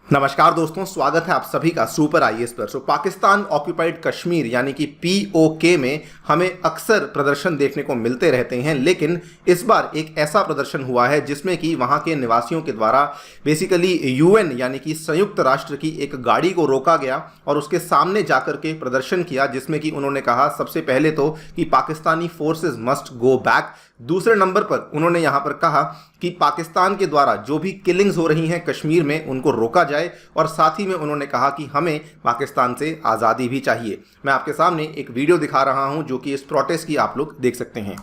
नमस्कार दोस्तों, स्वागत है आप सभी का सुपर आईएएस पर। पाकिस्तान ऑक्यूपाइड कश्मीर यानी कि पीओके में हमें अक्सर प्रदर्शन देखने को मिलते रहते हैं, लेकिन इस बार एक ऐसा प्रदर्शन हुआ है जिसमें कि वहां के निवासियों के द्वारा बेसिकली यूएन यानी कि संयुक्त राष्ट्र की एक गाड़ी को रोका गया और उसके सामने जाकर के प्रदर्शन किया, जिसमें कि उन्होंने कहा सबसे पहले तो कि Pakistani forces must go back. दूसरे नंबर पर उन्होंने यहां पर कहा कि पाकिस्तान के द्वारा जो भी किलिंग्स हो रही हैं कश्मीर में उनको रोका जाए, और साथ ही में उन्होंने कहा कि हमें पाकिस्तान से आज़ादी भी चाहिए। मैं आपके सामने एक वीडियो दिखा रहा हूं जो कि इस प्रोटेस्ट की आप लोग देख सकते हैं।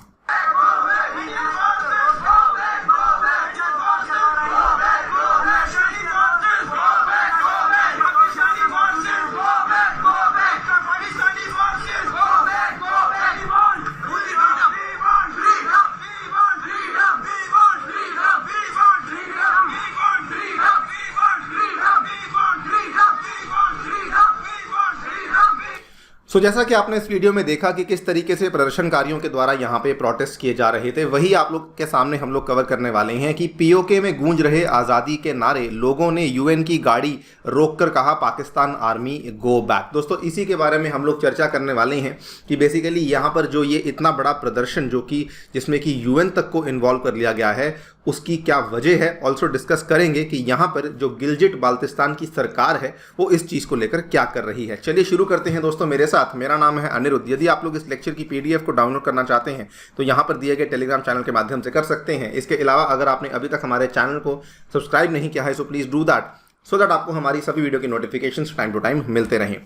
जैसा कि आपने इस वीडियो में देखा कि किस तरीके से प्रदर्शनकारियों के द्वारा यहाँ पे प्रोटेस्ट किए जा रहे थे, वही आप लोग के सामने हम लोग कवर करने वाले हैं कि पीओके में गूंज रहे आज़ादी के नारे, लोगों ने यूएन की गाड़ी रोककर कहा पाकिस्तान आर्मी गो बैक। दोस्तों, इसी के बारे में हम लोग चर्चा करने वाले हैं कि बेसिकली यहाँ पर जो ये इतना बड़ा प्रदर्शन जो कि जिसमें कि यूएन तक को इन्वॉल्व कर लिया गया है, उसकी क्या वजह है। ऑल्सो डिस्कस करेंगे कि यहाँ पर जो गिलजिट बाल्तिस्तान की सरकार है वो इस चीज़ को लेकर क्या कर रही है। चलिए शुरू करते हैं दोस्तों मेरे साथ। मेरा नाम है अनिरुद्ध। यदि आप लोग इस लेक्चर की पीडीएफ को डाउनलोड करना चाहते हैं तो यहाँ पर दिए गए टेलीग्राम चैनल के माध्यम से कर सकते हैं। इसके अलावा अगर आपने अभी तक हमारे चैनल को सब्सक्राइब नहीं किया है so please do that, so that आपको हमारी सभी वीडियो की नोटिफिकेशंस टाइम टू टाइम मिलते रहें।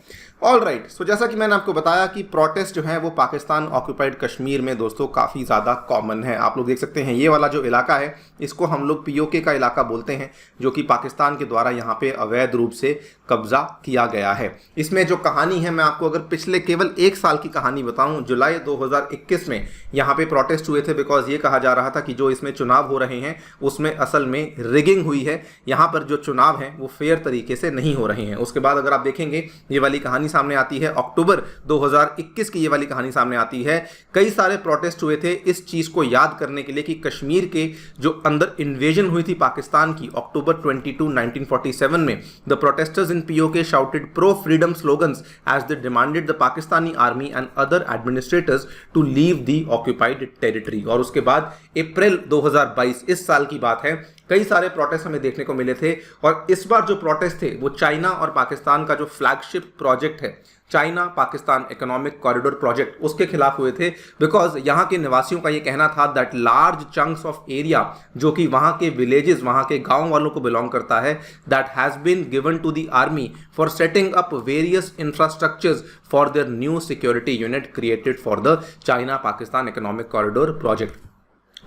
ऑल राइट, सो जैसा कि मैंने आपको बताया कि प्रोटेस्ट जो है वो पाकिस्तान ऑक्यूपाइड कश्मीर में दोस्तों काफ़ी ज़्यादा कॉमन है। आप लोग देख सकते हैं ये वाला जो इलाका है इसको हम लोग पीओके का इलाका बोलते हैं, जो कि पाकिस्तान के द्वारा यहाँ पे अवैध रूप से कब्जा किया गया है। इसमें जो कहानी है, मैं आपको अगर पिछले केवल एक साल की कहानी बताऊं, जुलाई 2021 में यहाँ पे प्रोटेस्ट हुए थे, बिकॉज ये कहा जा रहा था कि जो इसमें चुनाव हो रहे हैं उसमें असल में रिगिंग हुई है। यहाँ पर जो चुनाव हैं वो फेयर तरीके से नहीं हो रहे हैं। उसके बाद अगर आप देखेंगे ये वाली कहानी सामने आती है, अक्टूबर 2021 की ये वाली कहानी सामने आती है। कई सारे प्रोटेस्ट हुए थे इस चीज को याद करने के लिए कि कश्मीर के जो अंदर इन्वेजन हुई थी पाकिस्तान की अक्टूबर 22, 1947 में, the protesters in PoK shouted pro freedom slogans as they demanded the Pakistani army and other administrators to leave the occupied territory. और उसके बाद अप्रैल 2022 इस साल की बात है, कई सारे प्रोटेस्ट हमें देखने को मिले थे। और इस बार जो प्रोटेस्ट थे वो चाइना और पाकिस्तान का जो फ्लैगशिप प्रोजेक्ट है, China Pakistan economic corridor project, उसके खिलाफ हुए थे। बिकॉज यहाँ के निवासियों का ये कहना था that large chunks of area जो कि वहाँ के विलेजेस, वहाँ के गांव वालों को बिलोंग करता है, that has been given to the army for setting up various infrastructures for their new security unit created for the China Pakistan economic corridor project.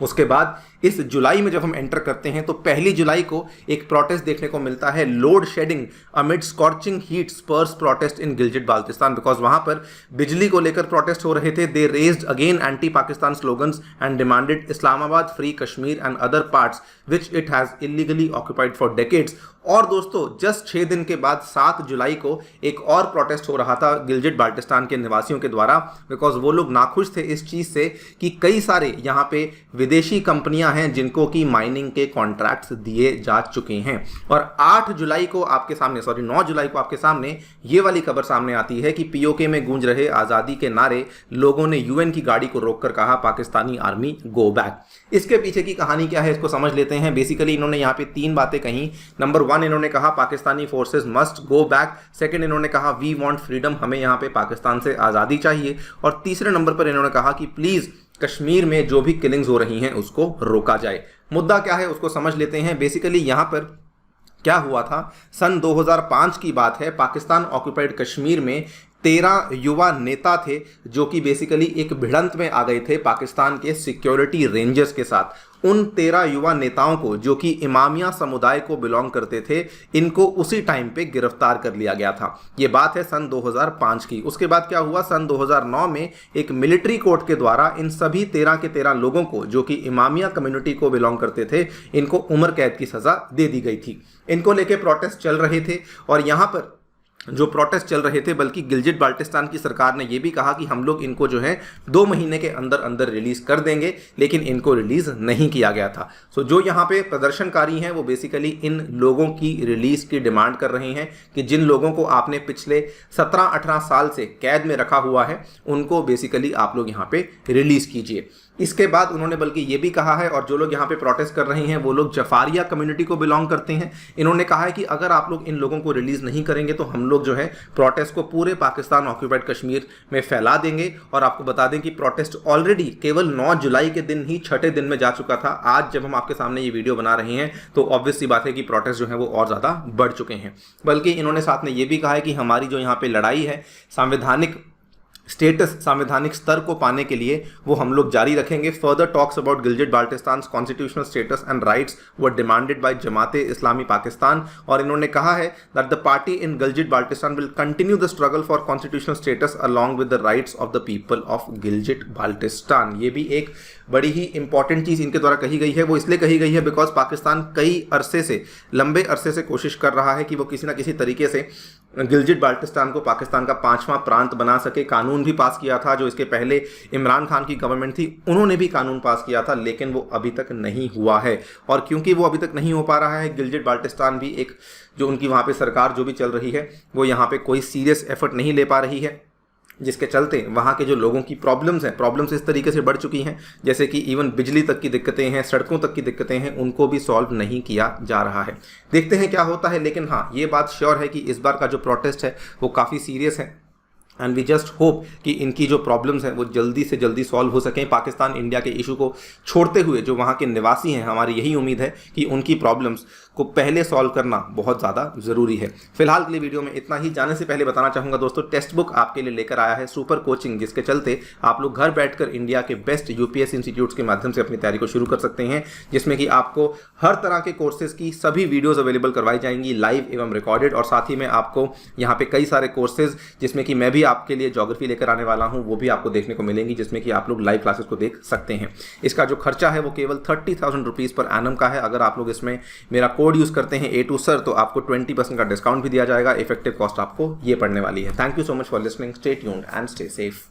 उसके बाद इस जुलाई में जब हम एंटर करते हैं तो 1 जुलाई को एक प्रोटेस्ट देखने को मिलता है, load shedding amid scorching heat spurs protest in Gilgit Baltistan. Because वहां पर बिजली को लेकर प्रोटेस्ट हो रहे थे। They raised again anti Pakistan slogans and demanded Islamabad free Kashmir and other parts which it has illegally occupied for decades. और दोस्तों जस्ट 6 दिन के बाद 7 जुलाई को एक और प्रोटेस्ट हो रहा था गिलजिट बाल्टिस्तान के निवासियों के द्वारा, बिकॉज वो लोग नाखुश थे इस चीज से कि कई सारे यहाँ पे विदेशी कंपनियां हैं जिनको कि माइनिंग के कॉन्ट्रैक्ट्स दिए जा चुके हैं। और 8 जुलाई को आपके सामने, 9 जुलाई को आपके सामने ये वाली खबर सामने आती है कि पीओके में गूंज रहे आज़ादी के नारे, लोगों ने यूएन की गाड़ी को रोककर कहा पाकिस्तानी आर्मी गो बैक। इसके पीछे की कहानी क्या है इसको समझ लेते हैं। बेसिकली इन्होंने यहाँ पे 3 बातें कही। नंबर 1, इन्होंने कहा Pakistani forces must go back. Second, इन्होंने कहा वी वांट फ्रीडम, हमें यहाँ पे पाकिस्तान से आज़ादी चाहिए। और तीसरे नंबर पर इन्होंने कहा कि प्लीज कश्मीर में जो भी किलिंग्स हो रही हैं उसको रोका जाए। मुद्दा क्या है उसको समझ लेते हैं। बेसिकली यहाँ पर क्या हुआ था, सन 2005 की बात है। पाकिस्तान ऑक्यूपाइड कश्मीर में 13 युवा नेता थे जो कि बेसिकली एक भिड़ंत में आ गए थे पाकिस्तान के सिक्योरिटी रेंजर्स के साथ। उन 13 युवा नेताओं को जो कि इमामिया समुदाय को बिलोंग करते थे, इनको उसी टाइम पे गिरफ्तार कर लिया गया था। ये बात है सन 2005 की। उसके बाद क्या हुआ, सन 2009 में एक मिलिट्री कोर्ट के द्वारा इन सभी 13 के 13 लोगों को जो कि इमामिया कम्युनिटी को बिलोंग करते थे, इनको उम्र कैद की सजा दे दी गई थी। इनको लेके प्रोटेस्ट चल रहे थे और यहाँ पर जो प्रोटेस्ट चल रहे थे, बल्कि गिलजिट बाल्टिस्तान की सरकार ने यह भी कहा कि हम लोग इनको जो है 2 महीने के अंदर अंदर रिलीज कर देंगे, लेकिन इनको रिलीज नहीं किया गया था। सो जो यहाँ पे प्रदर्शनकारी हैं वो बेसिकली इन लोगों की रिलीज की डिमांड कर रहे हैं कि जिन लोगों को आपने पिछले 17-18 साल से कैद में रखा हुआ है उनको बेसिकली आप लोग यहाँ पे रिलीज कीजिए। इसके बाद उन्होंने बल्कि ये भी कहा है, और जो लोग यहाँ पे प्रोटेस्ट कर रहे हैं वो लोग जफारिया कम्युनिटी को बिलोंग करते हैं, इन्होंने कहा है कि अगर आप लोग इन लोगों को रिलीज नहीं करेंगे तो हम लोग जो है प्रोटेस्ट को पूरे पाकिस्तान ऑक्यूपाइड कश्मीर में फैला देंगे। और आपको बता दें कि प्रोटेस्ट ऑलरेडी केवल 9 जुलाई के दिन ही 6ठे दिन में जा चुका था। आज जब हम आपके सामने ये वीडियो बना रहे हैं तो ऑब्वियस सी बात है कि प्रोटेस्ट जो है वो और ज़्यादा बढ़ चुके हैं। बल्कि इन्होंने साथ में ये भी कहा है कि हमारी जो यहाँ पे लड़ाई है संवैधानिक स्टेटस, संवैधानिक स्तर को पाने के लिए वो हम लोग जारी रखेंगे। Further talks about Gilgit Baltistan constitutional status and rights were demanded by Jamaat-e Islami Pakistan. और इन्होंने कहा है that the party in Gilgit Baltistan will continue the struggle for constitutional status along with the rights of the people of Gilgit Baltistan. ये भी एक बड़ी ही इंपॉर्टेंट चीज़ इनके द्वारा कही गई है। वो इसलिए कही गई है बिकॉज पाकिस्तान कई अरसे से, लंबे अरसे से कोशिश कर रहा है कि वो किसी ना किसी तरीके से गिलजिट बाल्टिस्तान को पाकिस्तान का 5वां प्रांत बना सके। कानून भी पास किया था, जो इसके पहले इमरान खान की गवर्नमेंट थी उन्होंने भी कानून पास किया था, लेकिन वो अभी तक नहीं हुआ है। और क्योंकि वो अभी तक नहीं हो पा रहा है, गिलजिट बाल्टिस्तान भी एक जो उनकी वहाँ पे सरकार जो भी चल रही है वो यहाँ पे कोई सीरियस एफर्ट नहीं ले पा रही है, जिसके चलते वहाँ के जो लोगों की प्रॉब्लम्स इस तरीके से बढ़ चुकी हैं, जैसे कि इवन बिजली तक की दिक्कतें हैं, सड़कों तक की दिक्कतें हैं, उनको भी सॉल्व नहीं किया जा रहा है। देखते हैं क्या होता है, लेकिन हाँ ये बात श्योर है कि इस बार का जो प्रोटेस्ट है वो काफ़ी सीरियस है एंड वी जस्ट होप कि इनकी जो प्रॉब्लम्स हैं वो जल्दी से जल्दी सॉल्व हो सकें। पाकिस्तान इंडिया के इशू को छोड़ते हुए जो वहाँ के निवासी हैं, हमारी यही उम्मीद है कि उनकी प्रॉब्लम्स को पहले सॉल्व करना बहुत ज़्यादा ज़रूरी है। फिलहाल के लिए वीडियो में इतना ही। जाने से पहले बताना चाहूँगा दोस्तों, टेक्स्ट बुक आपके लिए लेकर आया है सुपर कोचिंग, जिसके चलते आप लोग घर बैठकर इंडिया के बेस्ट यूपीएससी इंस्टीट्यूट्स के माध्यम से अपनी तैयारी को शुरू कर सकते हैं, जिसमें कि आपको हर तरह के कोर्सेज की सभी वीडियोज अवेलेबल करवाई जाएंगी, लाइव एवं रिकॉर्डेड। और साथ ही में आपको यहाँ पे कई सारे कोर्सेज, जिसमें कि मैं भी आपके लिए ज्योग्राफी लेकर आने वाला हूँ, वो भी आपको देखने को मिलेंगी, जिसमें कि आप लोग लाइव क्लासेस को देख सकते हैं। इसका जो खर्चा है वो केवल 30,000 रुपीज़ पर एनम का है। अगर आप लोग इसमें मेरा कोड यूज़ करते हैं A2 सर, तो आपको 20% का डिस्काउंट भी दिया जाएगा। इफेक्टिव कॉस्ट आपको ये पड़ने वाली है। Thank you so much for listening, stay tuned and stay safe.